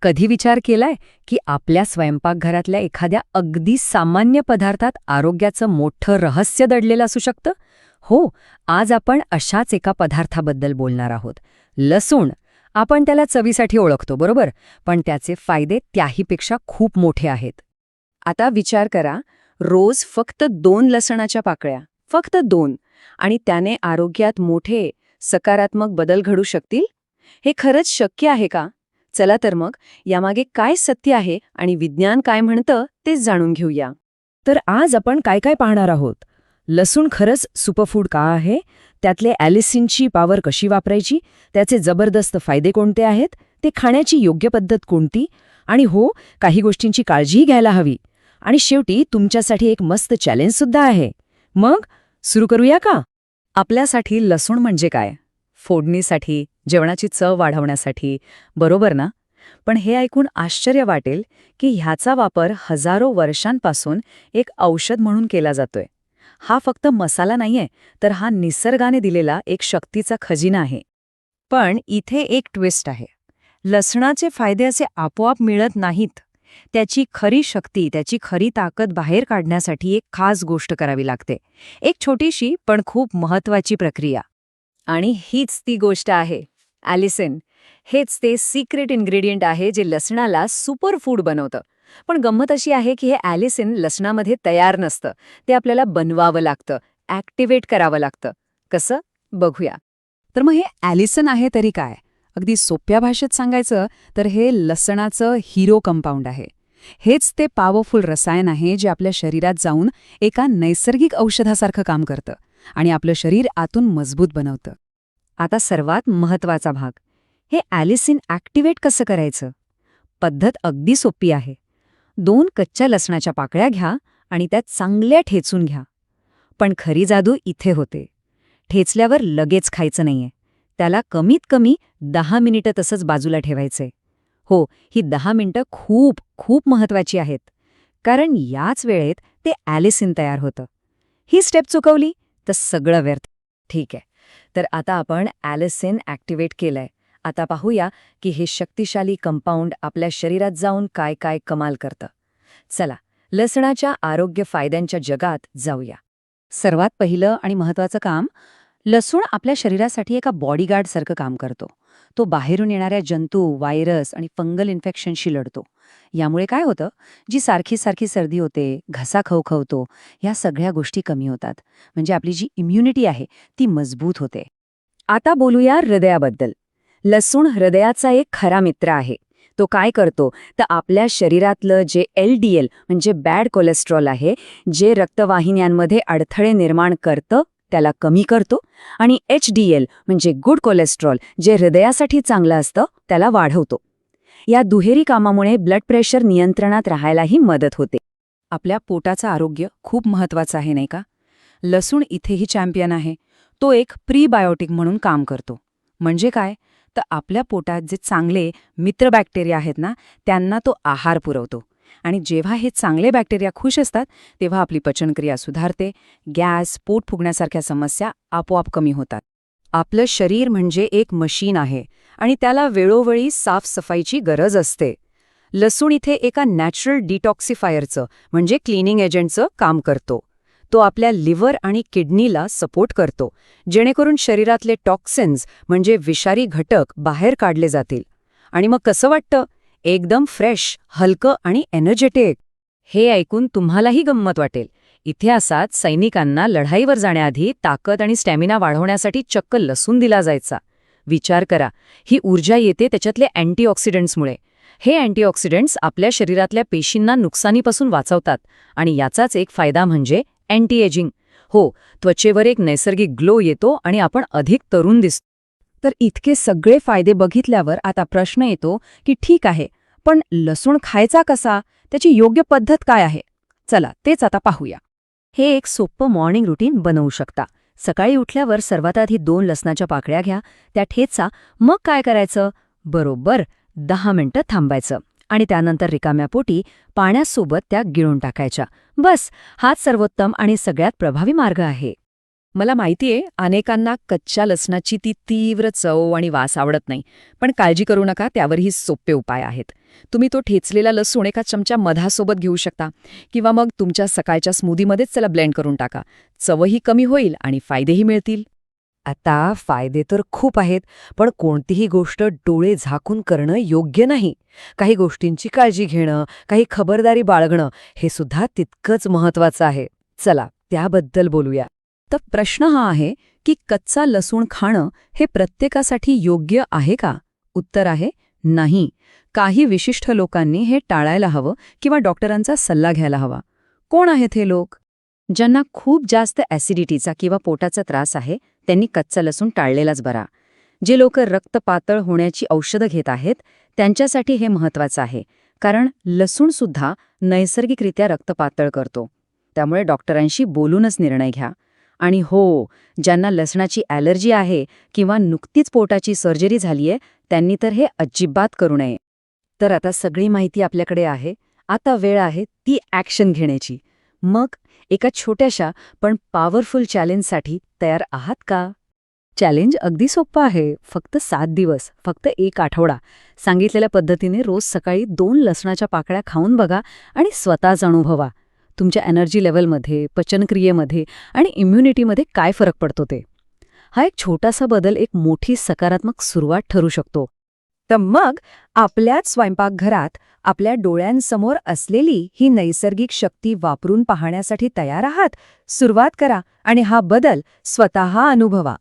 कधी विचार केलाय की आपल्या स्वयंपाकघरातल्या एखाद्या अगदी सामान्य पदार्थात आरोग्याचं मोठं रहस्य दडलेलं असू शकतं? हो, आज आपण अशाच एका पदार्थाबद्दल बोलणार आहोत. लसूण. आपण त्याला चवीसाठी ओळखतो, बरोबर? पण त्याचे फायदे त्याहीपेक्षा खूप मोठे आहेत. आता विचार करा, रोज फक्त 2 लसणाच्या पाकळ्या, फक्त 2, आणि त्याने आरोग्यात मोठे सकारात्मक बदल घडू शकतील? हे खरंच शक्य आहे का? चला तर मग यामागे काय सत्य आहे आणि विज्ञान काय म्हणतं तेच जाणून घेऊया. तर आज आपण काय काय पाहणार आहोत. लसूण खरंच सुपरफूड का आहे, त्यातले ॲलिसिनची पॉवर कशी वापरायची, त्याचे जबरदस्त फायदे कोणते आहेत, ते खाण्याची योग्य पद्धत कोणती, आणि हो, काही गोष्टींची काळजीही घ्यायला हवी. आणि शेवटी तुमच्यासाठी एक मस्त चॅलेंजसुद्धा आहे. मग सुरू करूया का? आपल्यासाठी लसूण म्हणजे काय? फोडणीसाठी, जेवणाची चव वाढवण्यासाठी, बरोबर ना? पण हे ऐकून आश्चर्य वाटेल की ह्याचा वापर हजारो वर्षांपासून एक औषध म्हणून केला जातोय. हा फक्त मसाला नाहीये, तर हा निसर्गाने दिलेला एक शक्तीचा खजिना आहे. पण इथे एक ट्विस्ट आहे. लसणाचे फायदे असे आपोआप मिळत नाहीत. त्याची खरी शक्ती, त्याची खरी ताकद बाहेर काढण्यासाठी एक खास गोष्ट करावी लागते. एक छोटीशी पण खूप महत्वाची प्रक्रिया. आणि हीच ती गोष्ट आहे ॲलिसिन. हेच ते सिक्रेट इन्ग्रेडियंट आहे जे लसणाला सुपरफूड बनवतं. पण गंमत अशी आहे की हे ॲलिसिन लसणामध्ये तयार नसतं. ते आपल्याला बनवावं लागतं, ॲक्टिवेट करावं लागतं. कसं? बघूया. तर मग हे ॲलिसन आहे तरी काय? अगदी सोप्या भाषेत सांगायचं तर हे लसणाचं हिरो कंपाऊंड आहे. हेच ते पॉवरफुल रसायन आहे जे आपल्या शरीरात जाऊन एका नैसर्गिक औषधासारखं काम करतं आणि आपलं शरीर आतून मजबूत बनवतं. आता सर्वात महत्वाचा भाग, हे ॲलिसिन ॲक्टिवेट कसं करायचं? पद्धत अगदी सोपी आहे. 2 कच्च्या लसणाच्या पाकळ्या घ्या आणि त्या चांगल्या ठेचून घ्या. पण खरी जादू इथे होते. ठेचल्यावर लगेच खायचं नाहीये. त्याला कमीत कमी 10 मिनिटं तसंच बाजूला ठेवायचंय. हो, ही 10 मिनिटं खूप खूप महत्वाची आहेत. कारण याच वेळेत ते ॲलिसिन तयार होतं. ही स्टेप चुकवली तर सगळं व्यर्थ. ठीक आहे, तर आता आपण ॲलिसिन ॲक्टिवेट केलंय. आता पाहूया की हे शक्तिशाली कंपाऊंड आपल्या शरीरात जाऊन काय काय कमाल करतं. चला, लसणाच्या आरोग्य फायद्यांच्या जगात जाऊया. सर्वात पहिलं आणि महत्त्वाचं काम, लसूण आपल्या शरीरासाठी एका बॉडीगार्डसारखं काम करतो. तो बाहेरून येणाऱ्या जंतू, व्हायरस आणि फंगल इन्फेक्शनशी लढतो. यामुळे काय होतं, जी सारखी सारखी सर्दी होते, घसा खवखवतो, ह्या सगळ्या गोष्टी कमी होतात. म्हणजे आपली जी इम्युनिटी आहे ती मजबूत होते. आता बोलूया हृदयाबद्दल. लसूण हृदयाचा एक खरा मित्र आहे. तो काय करतो तर आपल्या शरीरातलं जे LDL म्हणजे बॅड कोलेस्ट्रॉल आहे, जे रक्तवाहिन्यांमध्ये अडथळे निर्माण करतं, त्याला कमी करतो, आणि HDL म्हणजे गुड कोलेस्ट्रॉल, जे हृदयासाठी चांगलं असतं, त्याला वाढवतो. या दुहेरी कामामुळे ब्लड प्रेशर नियंत्रणात राहायलाही मदत होते. आपल्या पोटाचं आरोग्य खूप महत्वाचं आहे, नाही का? लसूण इथेही चॅम्पियन आहे. तो एक प्रीबायोटिक म्हणून काम करतो. म्हणजे काय? तर आपल्या पोटात जे चांगले मित्र बॅक्टेरिया आहेत ना, त्यांना तो आहार पुरवतो. आणि जेव्हा हे चांगले बॅक्टेरिया खुश असतात, तेव्हा आपली पचनक्रिया सुधारते, गॅस, पोट फुगण्यासारख्या समस्या आपोआप कमी होतात. आपलं शरीर म्हणजे एक मशीन आहे आणि त्याला वेळोवेळी साफसफाईची गरज असते. लसूण इथे एका नॅचरल डिटॉक्सिफायरचं म्हणजे क्लिनिंग एजंटचं काम करतो. तो आपल्या लिव्हर आणि किडनीला सपोर्ट करतो, जेणेकरून शरीरातले टॉक्सिन्स म्हणजे विषारी घटक बाहेर काढले जातील. आणि मग कसं वाटतं? एकदम फ्रेश, हलकं आणि एनर्जेटिक. हे ऐकून तुम्हालाही गंमत वाटेल. इतिहासात सैनिकांना लढाईवर जाण्याआधी ताकद आणि स्टॅमिना वाढवण्यासाठी चक्क लसूण दिला जायचा. विचार करा, ही ऊर्जा येते त्याच्यातले अँटीऑक्सिडंट्समुळे. हे अँटीऑक्सिडंट्स आपल्या शरीरातल्या पेशींना नुकसानीपासून वाचवतात. आणि याचाच एक फायदा म्हणजे अँटी एजिंग. हो, त्वचेवर एक नैसर्गिक ग्लो येतो आणि आपण अधिक तरुण दिसतो. तर इतके सगळे फायदे बघितल्यावर आता प्रश्न येतो की ठीक आहे, पण लसूण खायचा कसा? त्याची योग्य पद्धत काय आहे? चला, तेच आता पाहूया. हे एक सोपं मॉर्निंग रुटीन बनवू शकता. सकाळी उठल्यावर सर्वात आधी 2 लसणाच्या पाकळ्या घ्या, त्या ठेचा. मग काय करायचं? बरोबर 10 मिनिटं थांबायचं आणि त्यानंतर रिकाम्या पोटी पाण्यासोबत त्या गिळून टाकायच्या. बस, हाच सर्वोत्तम आणि सगळ्यात प्रभावी मार्ग आहे. मला माहितीये अनेकांना कच्च्या लसणाची ती तीव्र चव आणि वास आवडत नाही, पण काळजी करू नका, त्यावरही सोपे उपाय आहेत. तुम्ही तो ठेचलेला लसूण एका चमचा मधासोबत घेऊ शकता किंवा मग तुमच्या सकाळच्या स्मूदीमध्येच त्याला ब्लेंड करून टाका. चवही कमी होईल आणि फायदेही मिळतील. आता फायदे तर खूप आहेत, पण कोणतीही गोष्ट डोळे झाकून करणं योग्य नाही. काही गोष्टींची काळजी घेणं, काही खबरदारी बाळगणं हे सुद्धा तितकंच महत्वाचं आहे. चला त्याबद्दल बोलूया. तर प्रश्न हा आहे की कच्चा लसूण खाणं हे प्रत्येकासाठी योग्य आहे का? उत्तर आहे नाही. काही विशिष्ट लोकांनी हे टाळायला हवं किंवा डॉक्टरांचा सल्ला घ्यायला हवा. कोण आहेत हे लोक? ज्यांना खूप जास्त ॲसिडिटीचा किंवा पोटाचा त्रास आहे त्यांनी कच्चा लसूण टाळलेलाच बरा. जे लोक रक्त पातळ होण्याची औषधं घेत आहेत त्यांच्यासाठी हे महत्वाचं आहे, कारण लसूणसुद्धा नैसर्गिकरित्या रक्त पातळ करतो. त्यामुळे डॉक्टरांशी बोलूनच निर्णय घ्या. आणि हो, ज्यांना लसणाची ॲलर्जी आहे किंवा नुकतीच पोटाची सर्जरी झालीये त्यांनी तर हे अजिबात करू नये. तर आता सगळी माहिती आपल्याकडे आहे. आता वेळ आहे ती ॲक्शन घेण्याची. मग एका छोट्याशा पण पॉवरफुल चॅलेंजसाठी तयार आहात का? चॅलेंज अगदी सोपं आहे. फक्त 7 दिवस, फक्त 1 आठवडा. सांगितलेल्या पद्धतीने रोज सकाळी 2 लसणाच्या पाकळ्या खाऊन बघा आणि स्वतःच अनुभवा. तुमच्या एनर्जी लेव्हलमध्ये, पचनक्रियेमध्ये आणि इम्युनिटीमध्ये काय फरक पडतो ते. हा एक छोटासा बदल एक मोठी सकारात्मक सुरुवात ठरू शकतो. तर मग आपल्याच स्वयंपाकघरात आपल्या डोळ्यांसमोर असलेली ही नैसर्गिक शक्ती वापरून पाहण्यासाठी तयार आहात? सुरुवात करा आणि हा बदल स्वतः अनुभवा.